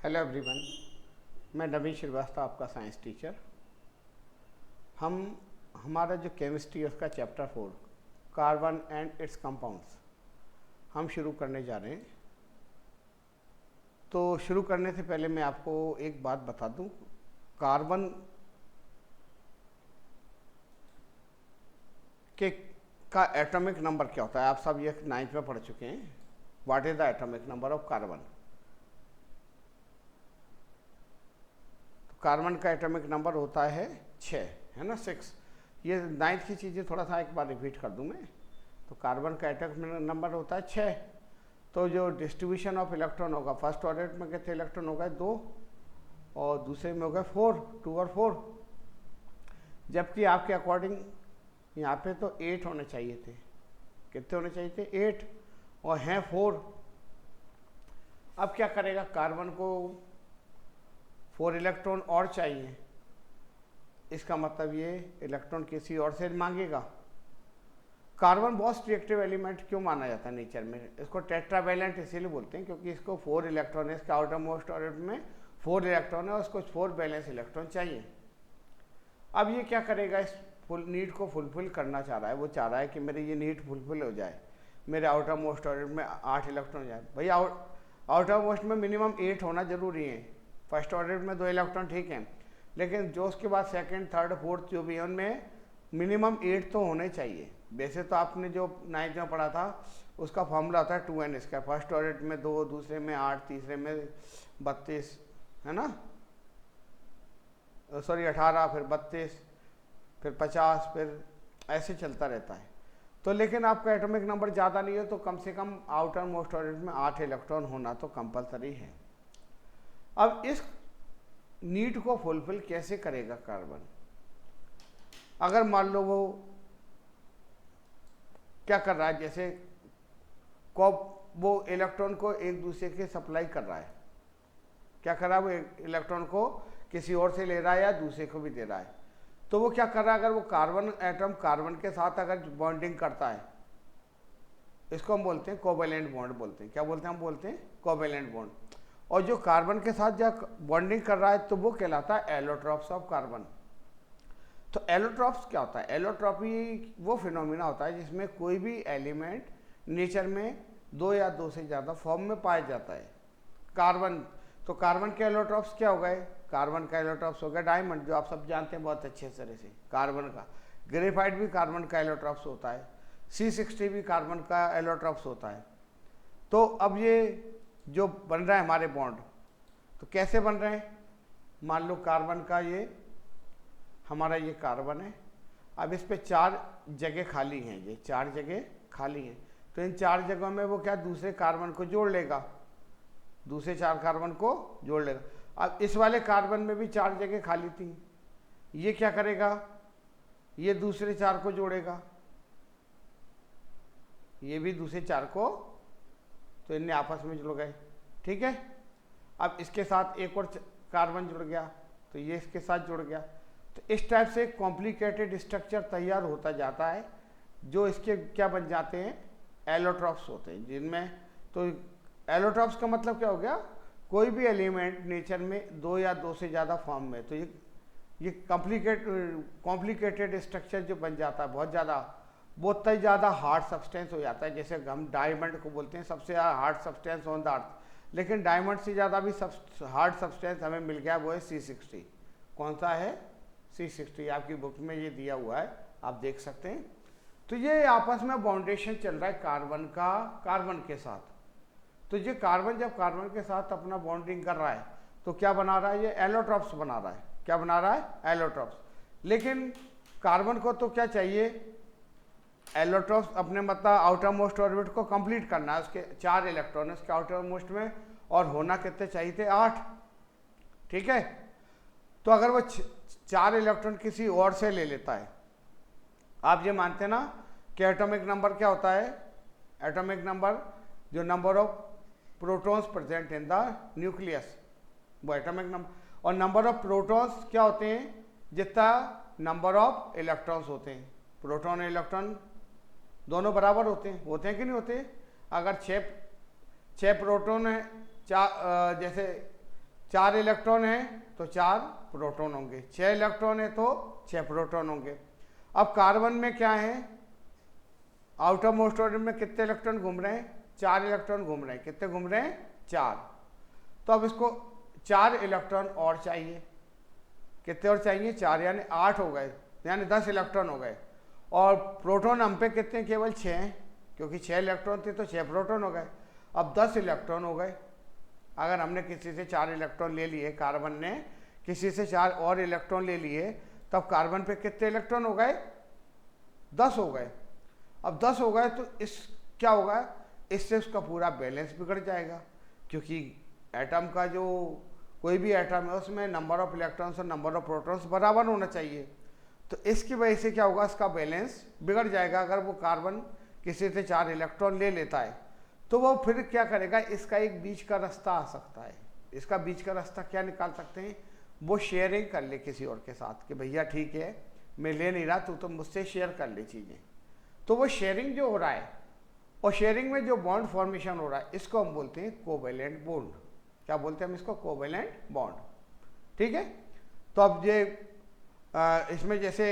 Hello everyone, मैं नवीन श्रीवास्तव, आपका science teacher. हमारा जो केमिस्ट्री है उसका chapter 4 carbon and it's compounds हम शुरू करने जा रहे हैं। तो शुरू करने से पहले मैं आपको एक बात बता दूं, कार्बन के का एटॉमिक नंबर क्या होता है। आप सब ये 9th में पढ़ चुके हैं। What is the atomic number of carbon. Carbon का एटॉमिक नंबर होता है 6, है ना, 6। ये 9th की चीज़ें थोड़ा सा एक बार रिपीट कर दूं मैं। तो कार्बन का एटॉमिक नंबर होता है 6। तो जो डिस्ट्रीब्यूशन ऑफ इलेक्ट्रॉन होगा, फर्स्ट ऑर्बिट में कितने इलेक्ट्रॉन हो गए 2, और दूसरे में हो गए 4, 2 और 4। जबकि आपके अकॉर्डिंग यहाँ पे तो 8 होने चाहिए थे। कितने होने चाहिए थे? 8, और हैं 4। अब क्या करेगा, कार्बन को 4 इलेक्ट्रॉन और चाहिए। इसका मतलब ये इलेक्ट्रॉन किसी और से मांगेगा। कार्बन बहुत रिएक्टिव एलिमेंट क्यों माना जाता है नेचर में? इसको टेट्रावैलेंट इसीलिए बोलते हैं क्योंकि इसको 4 इलेक्ट्रॉन है। इसका आउटर मोस्ट ऑर्बिट में 4 इलेक्ट्रॉन है और उसको 4 बैलेंस इलेक्ट्रॉन चाहिए। अब ये क्या करेगा, इस फुल नीड को फुलफिल करना चाह रहा है। वो चाह रहा है कि मेरी ये नीड फुलफिल हो जाए, मेरे आउटर मोस्ट ऑर्बिट में 8 इलेक्ट्रॉन जाए। भैया आउटर मोस्ट में मिनिमम 8 होना जरूरी है। फर्स्ट ऑर्बिट में 2 इलेक्ट्रॉन ठीक है, लेकिन जो उसके बाद सेकंड, थर्ड, फोर्थ जो भी है उनमें मिनिमम 8 तो होने चाहिए। वैसे तो आपने जो 9th में पढ़ा था उसका फॉर्मूला होता है 2n इसका। फर्स्ट ऑर्बिट में 2, दूसरे में 8, तीसरे में 32, है ना, सॉरी 18, फिर 32, फिर 50, फिर ऐसे चलता रहता है। तो लेकिन आपका एटॉमिक नंबर ज़्यादा नहीं है तो कम से कम आउटर मोस्ट ऑर्बिट में 8 इलेक्ट्रॉन होना तो कंपलसरी है। अब इस नीड को फुलफिल कैसे करेगा कार्बन? अगर मान लो वो क्या कर रहा है, जैसे वो इलेक्ट्रॉन को एक दूसरे के सप्लाई कर रहा है। क्या कर रहा है? वो इलेक्ट्रॉन को किसी और से ले रहा है या दूसरे को भी दे रहा है। तो वो क्या कर रहा है, अगर वो कार्बन एटम कार्बन के साथ अगर बॉन्डिंग करता है, इसको हम बोलते हैं कोवेलेंट बॉन्ड बोलते हैं। क्या बोलते हैं? हम बोलते हैं कोवेलेंट बॉन्ड। और जो कार्बन के साथ जब बॉन्डिंग कर रहा है तो वो कहलाता है एलोट्रॉप्स ऑफ कार्बन। तो एलोट्रॉप्स क्या होता है? एलोट्रॉपी वो फिनोमिना होता है जिसमें कोई भी एलिमेंट नेचर में 2 या 2 से ज़्यादा फॉर्म में पाया जाता है। कार्बन, तो कार्बन के एलोट्रॉप्स क्या हो गए? कार्बन का एलोट्रॉप्स हो गया डायमंड, जो आप सब जानते हैं बहुत अच्छे तरह से। कार्बन का ग्रेफाइट भी कार्बन का एलोट्रॉप्स होता है। C60 भी कार्बन का एलोट्रॉप्स होता है। तो अब ये जो बन रहा है हमारे बॉन्ड, तो कैसे बन रहे हैं? मान लो कार्बन का ये हमारा ये कार्बन है। अब इस पे 4 जगह खाली हैं, ये 4 जगह खाली हैं। तो इन 4 जगहों में वो क्या दूसरे कार्बन को जोड़ लेगा, दूसरे 4 कार्बन को जोड़ लेगा। अब इस वाले कार्बन में भी 4 जगह खाली थी, ये क्या करेगा, ये दूसरे 4 को जोड़ेगा, ये भी दूसरे 4 को, तो इनने आपस में जुड़ गए। ठीक है। अब इसके साथ एक और कार्बन जुड़ गया तो ये इसके साथ जुड़ गया। तो इस टाइप से कॉम्प्लिकेटेड स्ट्रक्चर तैयार होता जाता है, जो इसके क्या बन जाते हैं, एलोट्रॉप्स होते हैं। जिनमें तो एलोट्रॉप्स का मतलब क्या हो गया, कोई भी एलिमेंट नेचर में 2 या 2 से ज़्यादा फॉर्म में। तो ये कॉम्प्लिकेटेड स्ट्रक्चर जो बन जाता है बहुत ज़्यादा, बहुत ही ज़्यादा हार्ड सब्सटेंस हो जाता है। जैसे हम डायमंड को बोलते हैं सबसे hard substance on the earth, लेकिन डायमंड से ज़्यादा भी हार्ड सब्सटेंस हमें मिल गया, वो है C60। कौन सा है? C60। आपकी बुक में ये दिया हुआ है, आप देख सकते हैं। तो ये आपस में बाउंडेशन चल रहा है कार्बन का कार्बन के साथ। तो ये कार्बन जब कार्बन के साथ अपना बॉन्डिंग कर रहा है तो क्या बना रहा है, ये एलोट्रॉप्स बना रहा है। क्या बना रहा है? एलोट्रॉप्स। लेकिन कार्बन को तो क्या चाहिए, एलोट्रॉप्स अपने मतलब आउटर मोस्ट ऑर्बिट को कंप्लीट करना है। उसके 4 इलेक्ट्रॉन है उसके आउटर मोस्ट में, और होना कितने चाहिए थे? 8। ठीक है। तो अगर वो 4 इलेक्ट्रॉन किसी और से ले लेता है, आप ये मानते हैं ना कि एटॉमिक नंबर क्या होता है? एटॉमिक नंबर जो number of protons present in the nucleus, वो एटॉमिक नंबर। और नंबर ऑफ प्रोटॉन्स क्या होते हैं? जितना नंबर ऑफ इलेक्ट्रॉन्स होते हैं। प्रोटॉन और इलेक्ट्रॉन दोनों बराबर होते हैं कि नहीं होते? अगर 6 प्रोटॉन है, जैसे 4 इलेक्ट्रॉन है तो 4 प्रोटॉन होंगे, 6 इलेक्ट्रॉन है तो 6 प्रोटॉन होंगे। अब कार्बन में क्या है, आउटर मोस्ट ऑर्बिट में कितने इलेक्ट्रॉन घूम रहे हैं, 4 इलेक्ट्रॉन घूम रहे हैं। कितने घूम रहे हैं, 4। तो अब इसको 4 इलेक्ट्रॉन और चाहिए। कितने और चाहिए, 4, यानी 8 हो गए, यानी 10 इलेक्ट्रॉन हो गए। और प्रोटॉन हम पे कितने, केवल 6 हैं, क्योंकि 6 इलेक्ट्रॉन थे तो 6 प्रोटॉन हो गए। अब 10 इलेक्ट्रॉन हो गए। अगर हमने किसी से 4 इलेक्ट्रॉन ले लिए, कार्बन ने किसी से 4 और इलेक्ट्रॉन ले लिए, तब कार्बन पे कितने इलेक्ट्रॉन हो गए, 10 हो गए। अब 10 हो गए तो इस क्या होगा, इससे उसका पूरा बैलेंस बिगड़ जाएगा, क्योंकि एटम का जो कोई भी एटम है उसमें नंबर ऑफ इलेक्ट्रॉन्स और नंबर ऑफ प्रोटॉन्स बराबर होना चाहिए। तो इसकी वजह से क्या होगा, इसका बैलेंस बिगड़ जाएगा। अगर वो कार्बन किसी से 4 इलेक्ट्रॉन ले लेता है तो वो फिर क्या करेगा, इसका एक बीच का रास्ता आ सकता है। इसका बीच का रास्ता क्या निकाल सकते हैं, वो शेयरिंग कर ले किसी और के साथ कि भैया ठीक है मैं ले नहीं रहा, तू तो मुझसे शेयर कर ले चीज़ें। तो वो शेयरिंग जो हो रहा है, और शेयरिंग में जो बॉन्ड फॉर्मेशन हो रहा है, इसको हम बोलते हैं कोवेलेंट बॉन्ड। क्या बोलते हैं हम इसको, कोवेलेंट बॉन्ड। ठीक है। तो अब ये इसमें जैसे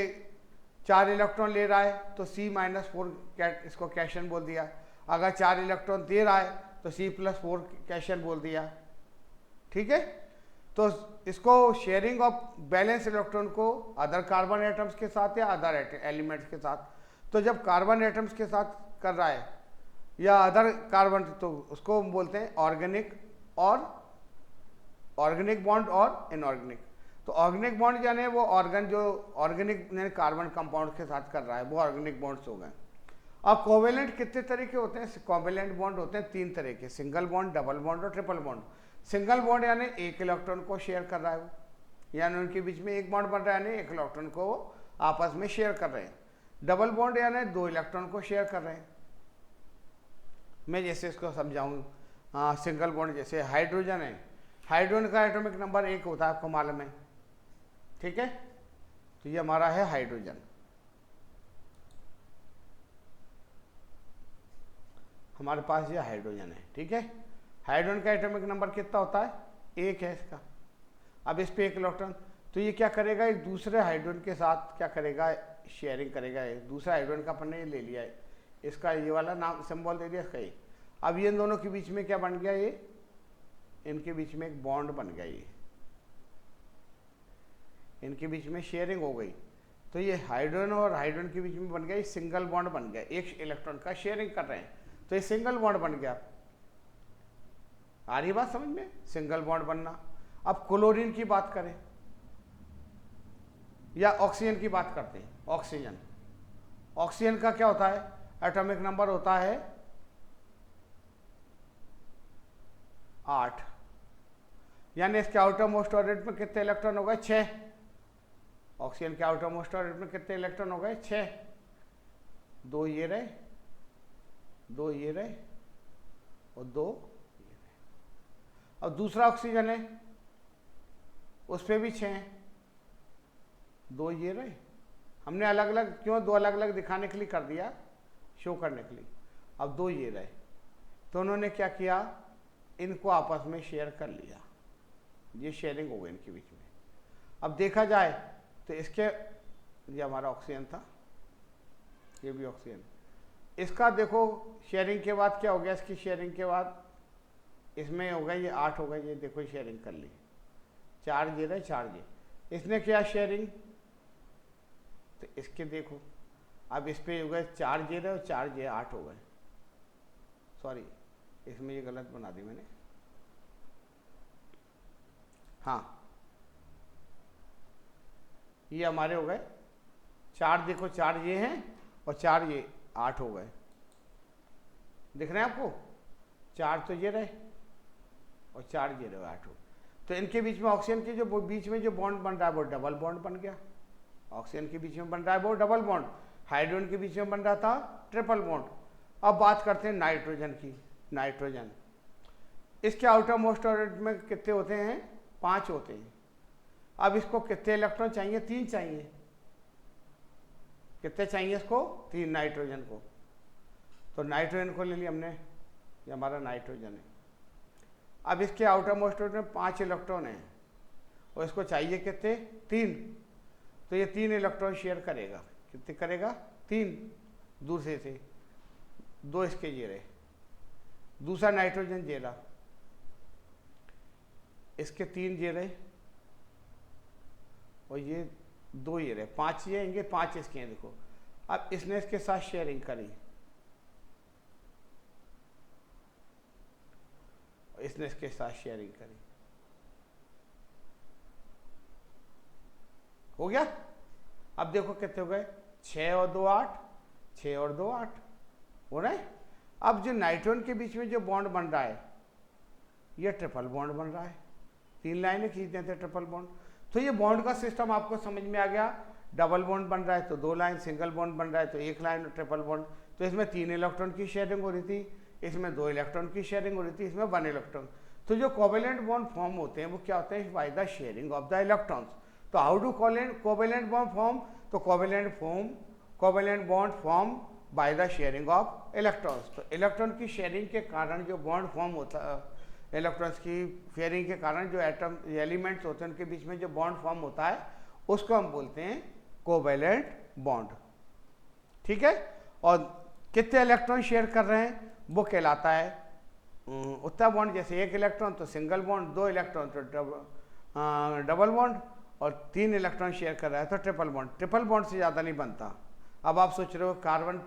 4 इलेक्ट्रॉन ले रहा है तो C-4 इसको कैशन बोल दिया। अगर 4 इलेक्ट्रॉन दे रहा है तो C+4 कैशन बोल दिया। ठीक है। तो इसको शेयरिंग ऑफ बैलेंस इलेक्ट्रॉन को अदर कार्बन एटम्स के साथ या अदर एलिमेंट्स के साथ, तो जब कार्बन एटम्स के साथ कर रहा है या अदर कार्बन, तो उसको हम बोलते हैं ऑर्गेनिक बॉन्ड और इनऑर्गेनिक। तो ऑर्गेनिक बॉन्ड यानी वो ऑर्गन जो ऑर्गेनिक कार्बन कंपाउंड के साथ कर रहा है, वो ऑर्गेनिक बॉन्ड्स हो गए। अब कोवेलेंट कितने तरह के होते हैं, कोवेलेंट बॉन्ड होते हैं 3 तरह के, सिंगल बॉन्ड, डबल बॉन्ड और ट्रिपल बॉन्ड। सिंगल बॉन्ड यानी 1 इलेक्ट्रॉन को शेयर कर रहा है वो, यानी उनके बीच में 1 बॉन्ड बन रहा है, यानी 1 इलेक्ट्रॉन को आपस में शेयर कर रहे हैं। डबल बॉन्ड यानी 2 इलेक्ट्रॉन को शेयर कर रहे हैं। मैं जैसे इसको समझाऊँ, सिंगल बॉन्ड जैसे हाइड्रोजन है, हाइड्रोजन का एटॉमिक नंबर 1 होता है, आपको मालूम है। ठीक है। तो ये हमारा है हाइड्रोजन। हमारे पास ये हाइड्रोजन है। ठीक है। हाइड्रोजन का एटॉमिक नंबर कितना होता है, 1 है इसका। अब इस पे 1 इलेक्ट्रॉन, तो ये क्या करेगा, एक दूसरे हाइड्रोजन के साथ क्या करेगा, शेयरिंग करेगा। दूसरा हाइड्रोजन का अपन ने ले लिया है, इसका ये वाला नाम सिंबल दे दिया इसका ये। अब ये दोनों के बीच में क्या बन गया, ये इनके बीच में एक बॉन्ड बन गया, ये इनके बीच में शेयरिंग हो गई। तो ये हाइड्रोजन और हाइड्रोजन के बीच में बन गया, ये सिंगल बॉन्ड बन गया, 1 इलेक्ट्रॉन का शेयरिंग कर रहे हैं, तो ये सिंगल बॉन्ड बन गया। आ रही बात समझ में, सिंगल बॉन्ड बनना। अब क्लोरीन की बात करें या ऑक्सीजन की बात करते हैं, ऑक्सीजन का क्या होता है, एटॉमिक नंबर होता है 8, यानी इसके आउटर मोस्ट ऑर्बिट में कितने इलेक्ट्रॉन हो गए, 6। ऑक्सीजन के आउटर मोस्ट ऑर्बिट में कितने इलेक्ट्रॉन हो गए, 6। 2 ये रहे, 2 ये रहे और 2 ये रहे। अब दूसरा ऑक्सीजन है, उस पर भी 6 हैं, 2 ये रहे। हमने अलग अलग क्यों 2 अलग अलग दिखाने के लिए कर दिया, शो करने के लिए। अब 2 ये रहे, तो उन्होंने क्या किया, इनको आपस में शेयर कर लिया, ये शेयरिंग हो गई इनके बीच में। अब देखा जाए तो इसके, ये हमारा ऑक्सीजन था, ये भी ऑक्सीजन, इसका देखो शेयरिंग के बाद क्या हो गया, इसकी शेयरिंग के बाद इसमें हो गई ये 8 हो गई, ये देखो शेयरिंग कर ली, 4 ये रहे, 4 ये। इसने किया शेयरिंग, तो इसके देखो अब इस पे हो गए 4 जे रहे और 4 जे 8 हो गए। सॉरी, इसमें ये गलत बना दी मैंने। हाँ, ये हमारे हो गए 4, देखो 4 ये हैं और 4 ये 8 हो गए। दिख रहे हैं आपको, 4 तो ये रहे और 4 ये रहे, 8 हो। तो इनके बीच में ऑक्सीजन के जो बीच में जो बॉन्ड बन रहा है वो डबल बॉन्ड बन गया। ऑक्सीजन के बीच में बन रहा है वो डबल बॉन्ड, हाइड्रोजन के बीच में बन रहा था ट्रिपल बॉन्ड। अब बात करते हैं नाइट्रोजन की। नाइट्रोजन, इसके आउटर मोस्ट ऑर्बिट में कितने होते हैं, 5 होते हैं। अब इसको कितने इलेक्ट्रॉन चाहिए, 3 चाहिए। कितने चाहिए इसको, 3 नाइट्रोजन को। तो नाइट्रोजन को ले लिया हमने, ये हमारा नाइट्रोजन है। अब इसके आउटर मोस्ट ऑर्बिट में 5 इलेक्ट्रॉन हैं और इसको चाहिए कितने, 3, तो ये 3 इलेक्ट्रॉन शेयर करेगा। कितने करेगा, 3 दूसरे से, 2 इसके ये रहे, दूसरा नाइट्रोजन ये रहा, इसके 3 ये रहे और ये 2 ये रहे, 5 ये आएंगे, 5 इसके हैं। देखो अब इसने इसके साथ शेयरिंग करी, इसने इसके साथ शेयरिंग करी, हो गया। अब देखो कितने हो गए, 6 और 2 8, 6 और 2 8 हो रहा है। अब जो नाइट्रोजन के बीच में जो बॉन्ड बन रहा है ये ट्रिपल बॉन्ड बन रहा है, 3 लाइनें खींचते थे ट्रिपल बॉन्ड। तो ये बॉन्ड का सिस्टम आपको समझ में आ गया। डबल बॉन्ड बन रहा है तो 2 लाइन, सिंगल बॉन्ड बन रहा है तो 1 लाइन, ट्रिपल बॉन्ड तो इसमें 3 इलेक्ट्रॉन की शेयरिंग हो रही थी, इसमें 2 इलेक्ट्रॉन की शेयरिंग हो रही थी, इसमें 1 इलेक्ट्रॉन। तो जो कोवेलेंट बॉन्ड फॉर्म होते हैं वो क्या होते हैं, by the sharing of the electrons. तो how do covalent bond form, तो covalent bond form by the sharing of electrons. तो इलेक्ट्रॉन की शेयरिंग के कारण जो बॉन्ड फॉर्म होता है, इलेक्ट्रॉन्स की शेयरिंग के कारण जो एटम एलिमेंट्स होते हैं उनके बीच में जो बॉन्ड फॉर्म होता है उसको हम बोलते हैं कोवेलेंट बॉन्ड, ठीक है। और कितने इलेक्ट्रॉन शेयर कर रहे हैं वो कहलाता है उतना बॉन्ड। जैसे 1 इलेक्ट्रॉन तो सिंगल बॉन्ड, 2 इलेक्ट्रॉन तो डबल बॉन्ड और 3 इलेक्ट्रॉन शेयर कर रहा है तो ट्रिपल बॉन्ड। ट्रिपल बॉन्ड से ज़्यादा नहीं बनता। अब आप सोच रहे हो कार्बन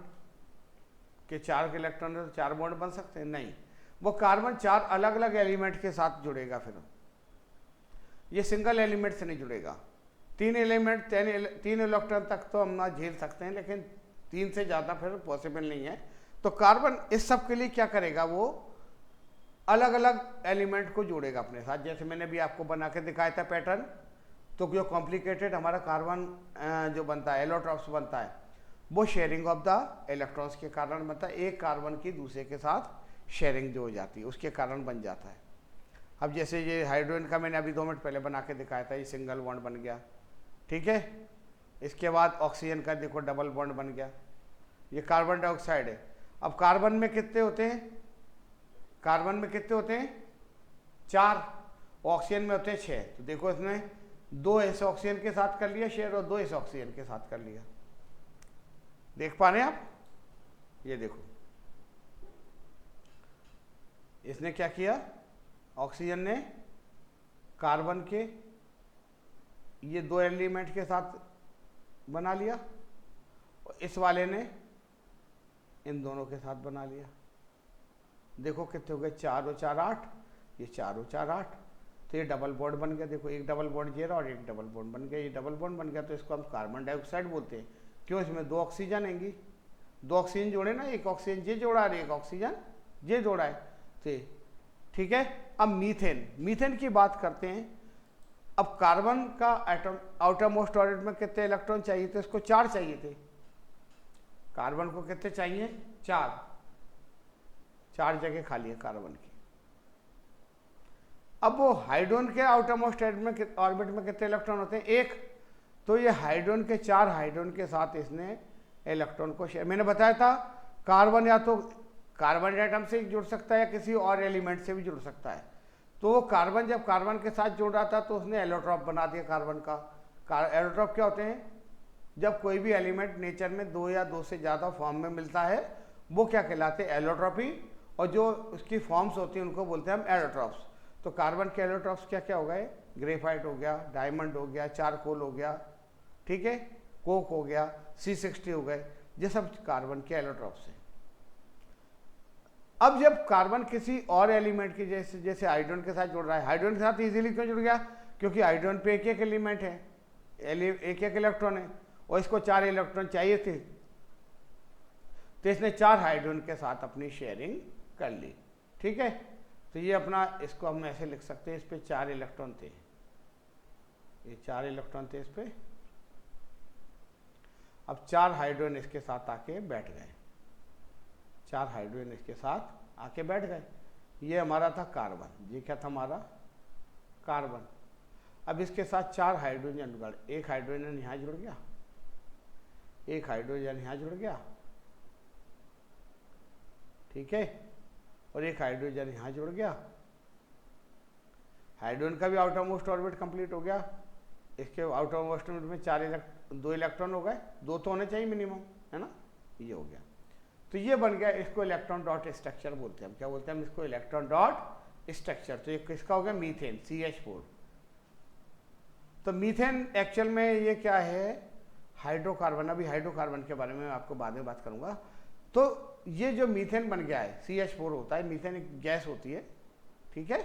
के 4 इलेक्ट्रॉन है तो 4 बॉन्ड बन सकते हैं, नहीं, वो कार्बन 4 अलग अलग एलिमेंट के साथ जुड़ेगा, फिर ये सिंगल एलिमेंट से नहीं जुड़ेगा। 3 इलेक्ट्रॉन तक तो हम ना झेल सकते हैं, लेकिन 3 से ज़्यादा फिर पॉसिबल नहीं है। तो कार्बन इस सब के लिए क्या करेगा, वो अलग अलग एलिमेंट को जोड़ेगा अपने साथ। जैसे मैंने भी आपको बना के दिखाया था पैटर्न, तो जो कॉम्प्लिकेटेड हमारा कार्बन जो बनता है, एलोट्रॉप्स बनता है, वो शेयरिंग ऑफ द इलेक्ट्रॉन्स के कारण बनता है। एक कार्बन की दूसरे के साथ शेयरिंग जो हो जाती है उसके कारण बन जाता है। अब जैसे ये हाइड्रोजन का मैंने अभी 2 मिनट पहले बना के दिखाया था, ये सिंगल बॉन्ड बन गया, ठीक है। इसके बाद ऑक्सीजन का देखो डबल बॉन्ड बन गया, ये कार्बन डाइऑक्साइड है। अब कार्बन में कितने होते हैं, कार्बन में कितने होते हैं, 4, ऑक्सीजन में होते हैं 6। तो देखो इसने 2 इस ऑक्सीजन के साथ कर लिया शेयर और 2 इस ऑक्सीजन के साथ कर लिया, देख पा रहे हैं आप। ये देखो इसने क्या किया, ऑक्सीजन ने कार्बन के ये 2 एलिमेंट के साथ बना लिया और इस वाले ने इन दोनों के साथ बना लिया। देखो कितने हो गए, 4 और 4 8, ये 4 और 4 8, तो ये डबल बॉन्ड बन गया। देखो एक डबल बॉन्ड ये रहा और एक डबल बॉन्ड बन गया, ये डबल बॉन्ड बन गया तो इसको हम कार्बन डाइऑक्साइड बोलते हैं। क्यों, इसमें 2 ऑक्सीजन आएंगी, 2 ऑक्सीजन जोड़े ना, एक ऑक्सीजन ये जोड़ा और एक ऑक्सीजन ये जोड़ा है, तो ठीक है। अब मीथेन की बात करते हैं। अब कार्बन का एटम आउटर मोस्ट ऑर्बिट में कितने इलेक्ट्रॉन चाहिए थे, इसको 4 चाहिए थे। कार्बन को कितने चाहिए, 4 जगह खाली है कार्बन की। अब वो हाइड्रोजन के आउटर मोस्ट ऑर्बिट में कितने इलेक्ट्रॉन होते हैं, 1। तो ये हाइड्रोजन के 4 हाइड्रोजन के साथ इसने इलेक्ट्रॉन को शेयर, मैंने बताया था कार्बन या तो कार्बन एटम से जुड़ सकता है या किसी और एलिमेंट से भी जुड़ सकता है। तो कार्बन जब कार्बन के साथ जुड़ रहा था तो उसने एलोट्रॉप बना दिया कार्बन का। एलोट्रॉप क्या होते हैं, जब कोई भी एलिमेंट नेचर में 2 या 2 से ज़्यादा फॉर्म में मिलता है वो क्या कहलाते हैं, एलोट्रॉपी, और जो उसकी फॉर्म्स होती हैं उनको बोलते हैं हम एलोट्रॉप्स। तो कार्बन के एलोट्रॉप्स क्या क्या हो गए, ग्रेफाइट हो गया, डायमंड हो गया, चारकोल हो गया, ठीक है, कोक हो गया, C60 हो गए, ये सब कार्बन के एलोट्रॉप्स हैं। अब जब कार्बन किसी और एलिमेंट की जैसे हाइड्रोजन के साथ जुड़ रहा है, हाइड्रोजन के साथ इजीली क्यों जुड़ गया, क्योंकि हाइड्रोजन पे एक एलिमेंट है, एक इलेक्ट्रॉन है और इसको 4 इलेक्ट्रॉन चाहिए थे, तो इसने 4 हाइड्रोजन के साथ अपनी शेयरिंग कर ली, ठीक है। तो ये अपना, इसको हम ऐसे लिख सकते हैं, इस पे 4 इलेक्ट्रॉन थे, ये 4 इलेक्ट्रॉन थे इस पे। अब 4 हाइड्रोजन इसके साथ आके बैठ गए, 4 हाइड्रोजन इसके साथ आके बैठ गए। ये हमारा था कार्बन, ये क्या था हमारा कार्बन। अब इसके साथ 4 हाइड्रोजन जुड़, एक हाइड्रोजन यहाँ जुड़ गया, एक हाइड्रोजन यहाँ जुड़ गया, ठीक है, और एक हाइड्रोजन यहाँ जुड़ गया हाइड्रोजन का भी आउटर मोस्ट ऑर्बिट कंप्लीट हो गया, इसके आउटर मोस्ट ऑर्बिट में 2 इलेक्ट्रॉन हो गए, 2 तो होने चाहिए मिनिमम, है ना, ये हो गया। तो ये बन गया, इसको इलेक्ट्रॉन डॉट स्ट्रक्चर बोलते हैं। हम क्या बोलते हैं, हम इसको इलेक्ट्रॉन डॉट स्ट्रक्चर। तो ये किसका हो गया, मीथेन, CH4। तो मीथेन एक्चुअल में ये क्या है, हाइड्रोकार्बन। अभी हाइड्रोकार्बन के बारे में आपको बाद में बात करूंगा। तो ये जो मीथेन बन गया है, CH4 होता है। मीथेन एक गैस होती है, ठीक है,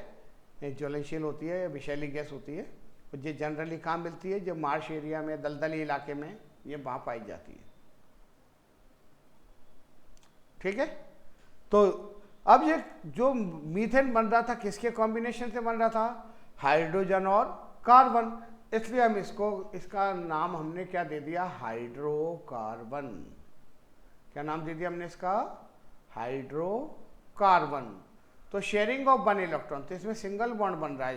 एक ज्वलनशील होती है, विषैली गैस होती है। और ये जनरली कहाँ मिलती है, जो मार्श एरिया में, दलदली इलाके में, ये वहाँ पाई जाती है, ठीक है। तो अब ये जो मीथेन बन रहा था, किसके कॉम्बिनेशन से बन रहा था, हाइड्रोजन और कार्बन। इसलिए हम इसका नाम हमने क्या दे दिया, हाइड्रोकार्बन। क्या नाम दे दिया हमने इसका, हाइड्रोकार्बन। तो शेयरिंग ऑफ 1 इलेक्ट्रॉन, तो इसमें सिंगल बॉन्ड बन रहा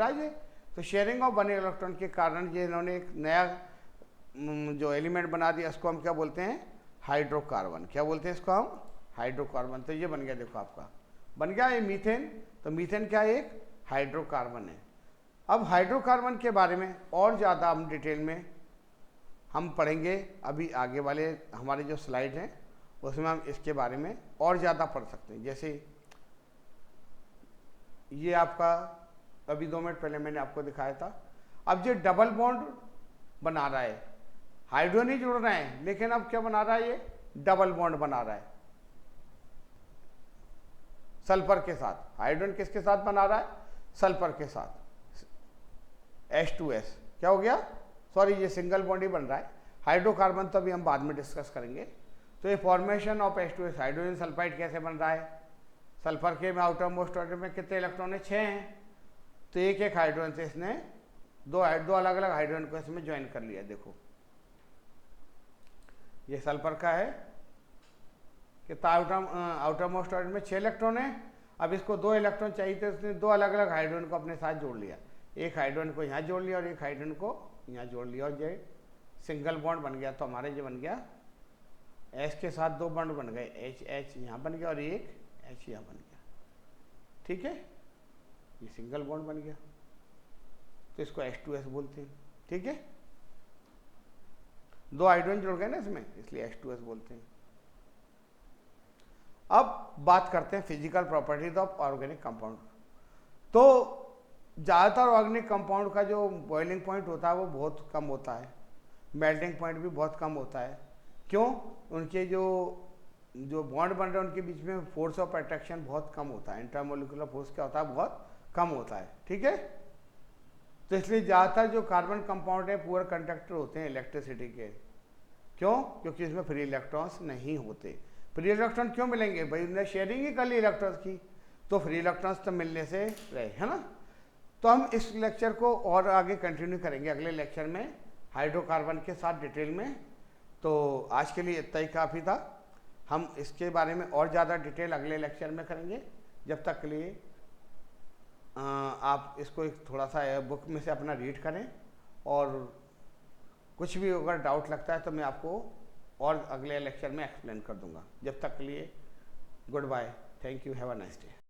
है ये। तो शेयरिंग ऑफ 1 इलेक्ट्रॉन के कारण ये इन्होंने एक नया जो एलिमेंट बना दिया, उसको हम क्या बोलते हैं, हाइड्रोकार्बन। क्या बोलते हैं इसको हम, हाइड्रोकार्बन। तो ये बन गया, देखो आपका बन गया ये मीथेन। तो मीथेन क्या है, एक हाइड्रोकार्बन है। अब हाइड्रोकार्बन के बारे में और ज़्यादा हम डिटेल में हम पढ़ेंगे। अभी आगे वाले हमारे जो स्लाइड हैं उसमें हम इसके बारे में और ज़्यादा पढ़ सकते हैं। जैसे ये आपका अभी 2 मिनट पहले मैंने आपको दिखाया था। अब ये डबल बॉन्ड बना रहा है, हाइड्रोजन ही जुड़ रहे हैं, लेकिन अब क्या बना रहा है, ये डबल बॉन्ड बना रहा है सल्फर के साथ। हाइड्रोजन किसके साथ बना रहा है, सल्फर के साथ, H2S। क्या हो गया, सॉरी, ये सिंगल बॉन्ड ही बन रहा है। हाइड्रोकार्बन तो अभी हम बाद में डिस्कस करेंगे। तो ये formation of H2S, hydrogen sulphide कैसे बन रहा है। सल्फर के में आउटर मोस्ट ऑर्बिट में कितने इलेक्ट्रॉन है, 6 हैं। तो एक हाइड्रोजन से इसने दो अलग अलग हाइड्रोजन को इसमें ज्वाइन कर लिया। देखो ये सल्फर का है, कितना आउटर मोस्ट ऑर्बिट में 6 इलेक्ट्रॉन है। अब इसको 2 इलेक्ट्रॉन चाहिए, तो इसने 2 अलग अलग हाइड्रोजन को अपने साथ जोड़ लिया। एक हाइड्रोजन को यहाँ जोड़ लिया और एक हाइड्रोजन को यहाँ जोड़ लिया, और ये सिंगल बॉन्ड बन गया। तो हमारे जो बन गया, H के साथ 2 बॉन्ड बन गए, H यहाँ बन गया और एक H यहाँ बन गया, ठीक है। ये सिंगल बॉन्ड बन गया, तो इसको H2S बोलते हैं, ठीक है। 2 हाइड्रोजन जुड़ गए ना इसमें, इसलिए H2S बोलते हैं। अब बात करते हैं physical properties of organic compound. तो ज़्यादातर ऑर्गेनिक कंपाउंड का जो बॉइलिंग पॉइंट होता है वो बहुत कम होता है, मेल्टिंग पॉइंट भी बहुत कम होता है। क्यों, उनके जो बॉन्ड बन रहे हैं उनके बीच में फोर्स ऑफ अट्रैक्शन बहुत कम होता है। इंटरमोलिकुलर फोर्स क्या होता है, बहुत कम होता है, ठीक है। तो इसलिए ज़्यादातर जो कार्बन कंपाउंड है पुअर कंडक्टर होते हैं इलेक्ट्रिसिटी के। क्यों, क्योंकि इसमें फ्री इलेक्ट्रॉन्स नहीं होते। फ्री इलेक्ट्रॉन क्यों मिलेंगे भाई, उन्हें शेयरिंग ही कर ली इलेक्ट्रॉन्स की, तो फ्री इलेक्ट्रॉन्स तो मिलने से रहे, है ना। तो हम इस लेक्चर को और आगे कंटिन्यू करेंगे अगले लेक्चर में हाइड्रोकार्बन के साथ डिटेल में। तो आज के लिए इतना ही काफ़ी था। हम इसके बारे में और ज़्यादा डिटेल अगले लेक्चर में करेंगे। जब तक के लिए आप इसको एक थोड़ा सा बुक में से अपना रीड करें, और कुछ भी अगर डाउट लगता है तो मैं आपको और अगले लेक्चर में एक्सप्लेन कर दूंगा। जब तक के लिए good bye, thank you, have a nice day.